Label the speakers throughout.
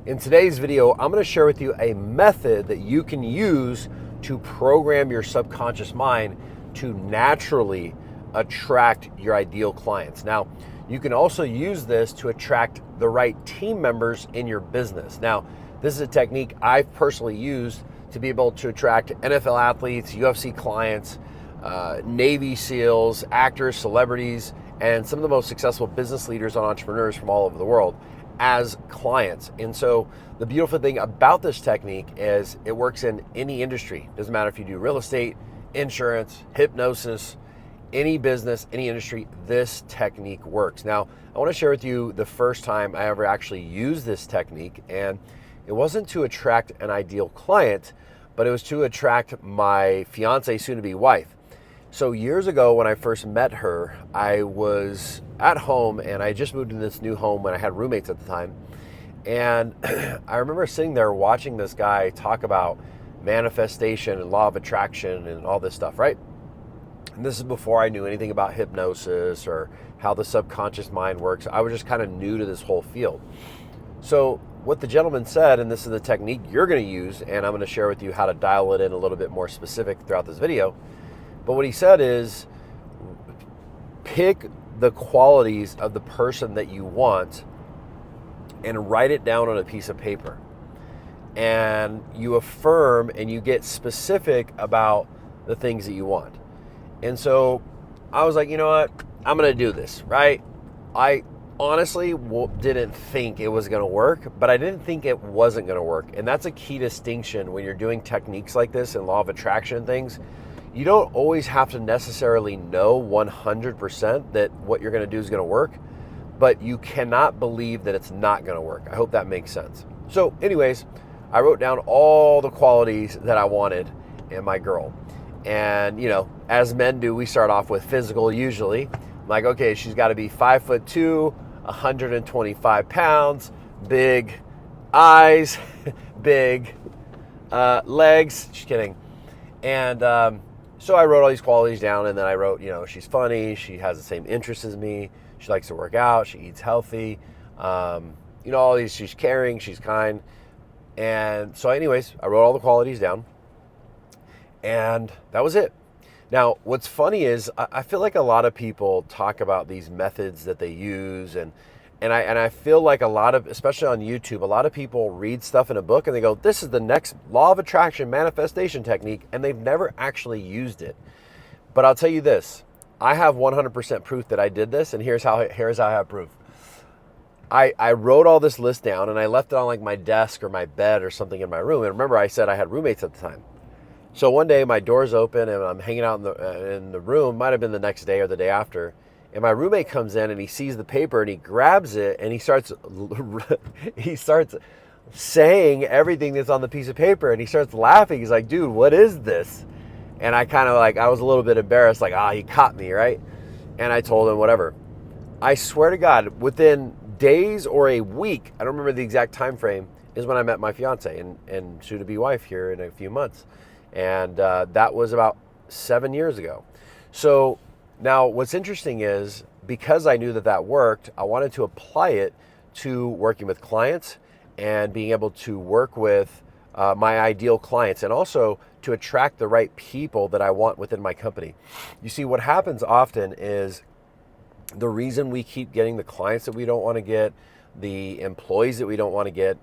Speaker 1: In today's video, I'm going to share with you a method that you can use to program your subconscious mind to naturally attract your ideal clients. Now, you can also use this to attract the right team members in your business. Now, this is a technique I've personally used to be able to attract NFL athletes, UFC clients, Navy SEALs, actors, celebrities, and some of the most successful business leaders and entrepreneurs from all over the world as clients. And so the beautiful thing about this technique is it works in any industry. Doesn't matter if you do real estate, insurance, hypnosis, any business, any industry, this technique works. Now, I want to share with you the first time I ever actually used this technique, and it wasn't to attract an ideal client, but it was to attract my fiance, soon-to-be wife. So years ago when I first met her, I was at home and I just moved into this new home when I had roommates at the time. And I remember sitting there watching this guy talk about manifestation and law of attraction and all this stuff, right? And this is before I knew anything about hypnosis or how the subconscious mind works. I was just kind of new to this whole field. So what the gentleman said, and this is the technique you're going to use, and I'm going to share with you how to dial it in a little bit more specific throughout this video. But what he said is, pick the qualities of the person that you want and write it down on a piece of paper. And you affirm and you get specific about the things that you want. And so I was like, you know what? I'm going to do this, right? I honestly didn't think it was going to work, but I didn't think it wasn't going to work. And that's a key distinction when you're doing techniques like this and law of attraction and things. You don't always have to necessarily know 100% that what you're going to do is going to work, but you cannot believe that it's not going to work. I hope that makes sense. So anyways, I wrote down all the qualities that I wanted in my girl. And, you know, as men do, we start off with physical usually. I'm like, okay, she's got to be 5'2", 125 pounds, big eyes, big legs. Just kidding. And so I wrote all these qualities down, and then I wrote, you know, she's funny, she has the same interests as me, she likes to work out, she eats healthy, you know, all these, she's caring, she's kind. And so anyways, I wrote all the qualities down, and that was it. Now, what's funny is I feel like a lot of people talk about these methods that they use, and I feel like a lot of, especially on YouTube, a lot of people read stuff in a book and they go, this is the next law of attraction manifestation technique, and they've never actually used it. But I'll tell you this, I have 100% proof that I did this, and here's how I have proof. I wrote all this list down and I left it on like my desk or my bed or something in my room. And remember, I said I had roommates at the time. So one day my door's open and I'm hanging out in the room, might have been the next day or the day after, and my roommate comes in and he sees the paper and he grabs it and he starts saying everything that's on the piece of paper, and he starts laughing. He's like, dude, what is this? And I kind of like, I was a little bit embarrassed, like, he caught me, right? And I told him whatever. I swear to God, within days or a week, I don't remember the exact time frame, is when I met my fiance and soon-to-be wife here in a few months. And that was about 7 years ago. So now what's interesting is, because I knew that worked, I wanted to apply it to working with clients and being able to work with my ideal clients, and also to attract the right people that I want within my company. You see, what happens often is the reason we keep getting the clients that we don't want to get, the employees that we don't want to get,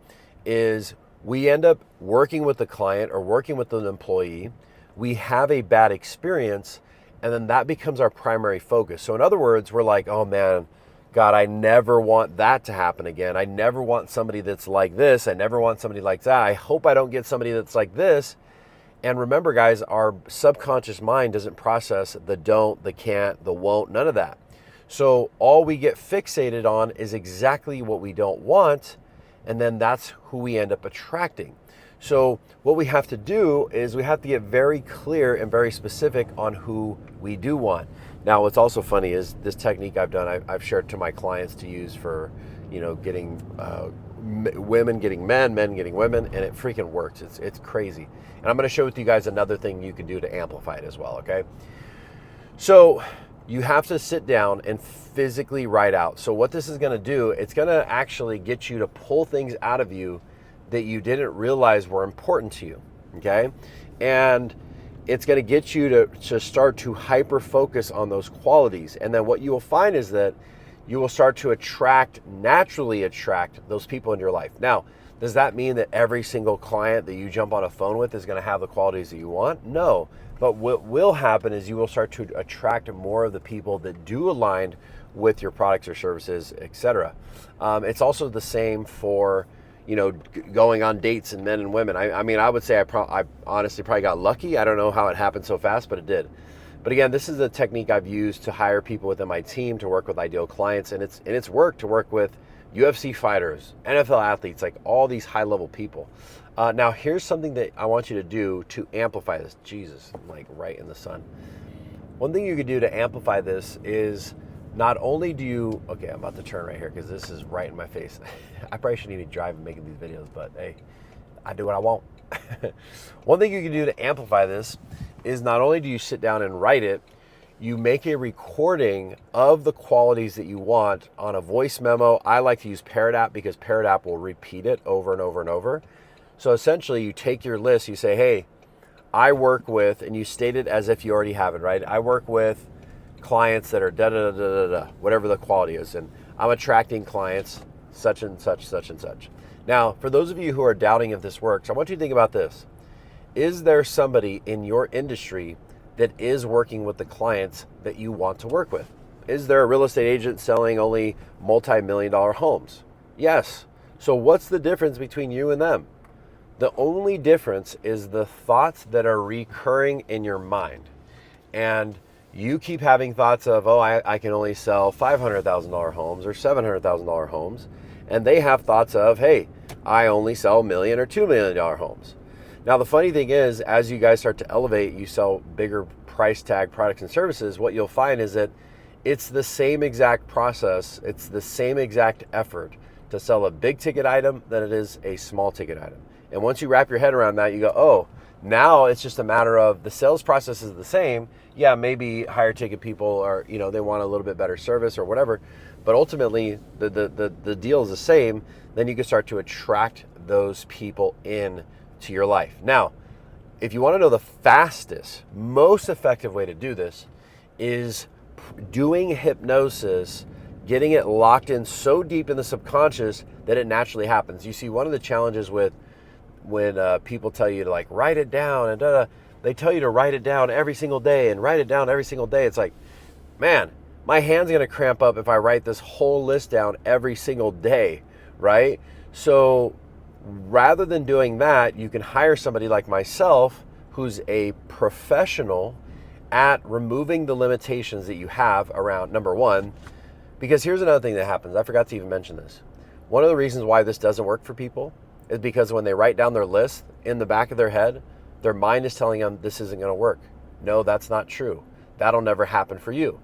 Speaker 1: is we end up working with the client or working with an employee. We have a bad experience, and then that becomes our primary focus. So in other words, we're like, oh man, God, I never want that to happen again. I never want somebody that's like this. I never want somebody like that. I hope I don't get somebody that's like this. And remember, guys, our subconscious mind doesn't process the don't, the can't, the won't, none of that. So all we get fixated on is exactly what we don't want, and then that's who we end up attracting. So what we have to do is we have to get very clear and very specific on who we do want. Now, what's also funny is this technique I've done, I've shared to my clients to use for, you know, getting women getting men, men getting women, and it freaking works. It's crazy. And I'm going to show with you guys another thing you can do to amplify it as well, okay? So you have to sit down and physically write out. So what this is going to do, it's going to actually get you to pull things out of you that you didn't realize were important to you, okay? And it's going to get you to start to hyper focus on those qualities. And then what you will find is that you will start to naturally attract those people in your life. Now, does that mean that every single client that you jump on a phone with is going to have the qualities that you want? No. But what will happen is you will start to attract more of the people that do align with your products or services, etc. It's also the same for, going on dates and men and women. I mean, I would say I honestly probably got lucky. I don't know how it happened so fast, but it did. But again, this is a technique I've used to hire people within my team to work with ideal clients, and it's worked to work with UFC fighters, NFL athletes, like all these high-level people. Now, here's something that I want you to do to amplify this. Jesus, I'm like right in the sun. One thing you could do to amplify this is not only do you, okay, I'm about to turn right here because this is right in my face. I probably shouldn't even drive and making these videos, but hey, I do what I want. One thing you can do to amplify this is not only do you sit down and write it, you make a recording of the qualities that you want on a voice memo. I like to use Parrot App because Parrot App will repeat it over and over and over. So essentially you take your list, you say, hey, I work with, and you state it as if you already have it, right? I work with clients that are da-da-da-da-da-da, whatever the quality is. And I'm attracting clients such and such, such and such. Now, for those of you who are doubting if this works, I want you to think about this. Is there somebody in your industry that is working with the clients that you want to work with? Is there a real estate agent selling only multi-million-dollar homes? Yes. So what's the difference between you and them? The only difference is the thoughts that are recurring in your mind. And you keep having thoughts of, oh, I can only sell $500,000 homes or $700,000 homes. And they have thoughts of, hey, I only sell $1 million or $2 million homes. Now, the funny thing is, as you guys start to elevate, you sell bigger price tag products and services, what you'll find is that it's the same exact process, it's the same exact effort to sell a big ticket item than it is a small ticket item. And once you wrap your head around that, you go, oh, now it's just a matter of the sales process is the same. Yeah, maybe higher ticket people are, they want a little bit better service or whatever, but ultimately the deal is the same. Then you can start to attract those people in to your life. Now, if you want to know the fastest, most effective way to do this is doing hypnosis, getting it locked in so deep in the subconscious that it naturally happens. You see, one of the challenges with when people tell you to like write it down and they tell you to write it down every single day and write it down every single day. It's like, man, my hand's going to cramp up if I write this whole list down every single day, right? So rather than doing that, you can hire somebody like myself who's a professional at removing the limitations that you have around, number one, because here's another thing that happens. I forgot to even mention this. One of the reasons why this doesn't work for people is because when they write down their list, in the back of their head, their mind is telling them this isn't going to work. No, that's not true. That'll never happen for you.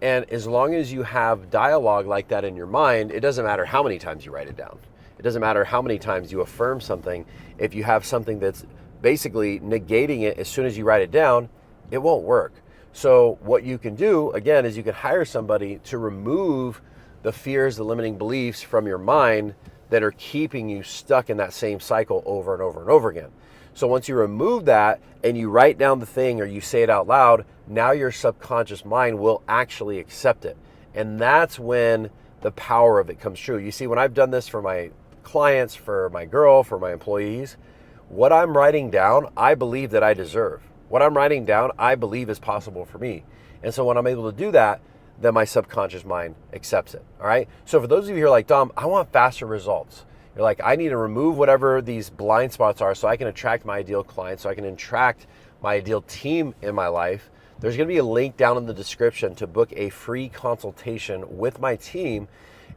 Speaker 1: And as long as you have dialogue like that in your mind, it doesn't matter how many times you write it down. It doesn't matter how many times you affirm something. If you have something that's basically negating it as soon as you write it down, it won't work. So what you can do, again, is you can hire somebody to remove the fears, the limiting beliefs from your mind that are keeping you stuck in that same cycle over and over and over again. So once you remove that and you write down the thing or you say it out loud, now your subconscious mind will actually accept it. And that's when the power of it comes true. You see, when I've done this for my clients, for my girl, for my employees, what I'm writing down, I believe that I deserve. What I'm writing down, I believe is possible for me. And so when I'm able to do that, then my subconscious mind accepts it, all right? So for those of you who are like, Dom, I want faster results. You're like, I need to remove whatever these blind spots are so I can attract my ideal clients, so I can attract my ideal team in my life. There's gonna be a link down in the description to book a free consultation with my team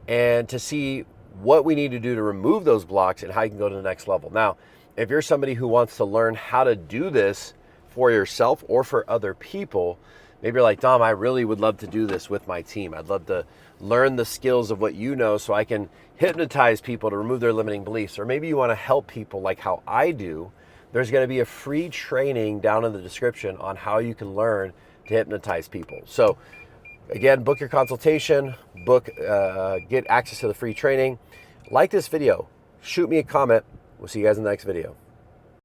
Speaker 1: and to see what we need to do to remove those blocks and how you can go to the next level. Now, if you're somebody who wants to learn how to do this for yourself or for other people, maybe you're like, Dom, I really would love to do this with my team. I'd love to learn the skills of what you know so I can hypnotize people to remove their limiting beliefs. Or maybe you want to help people like how I do. There's going to be a free training down in the description on how you can learn to hypnotize people. So Again, book your consultation, get access to the free training. Like this video, shoot me a comment. We'll see you guys in the next video.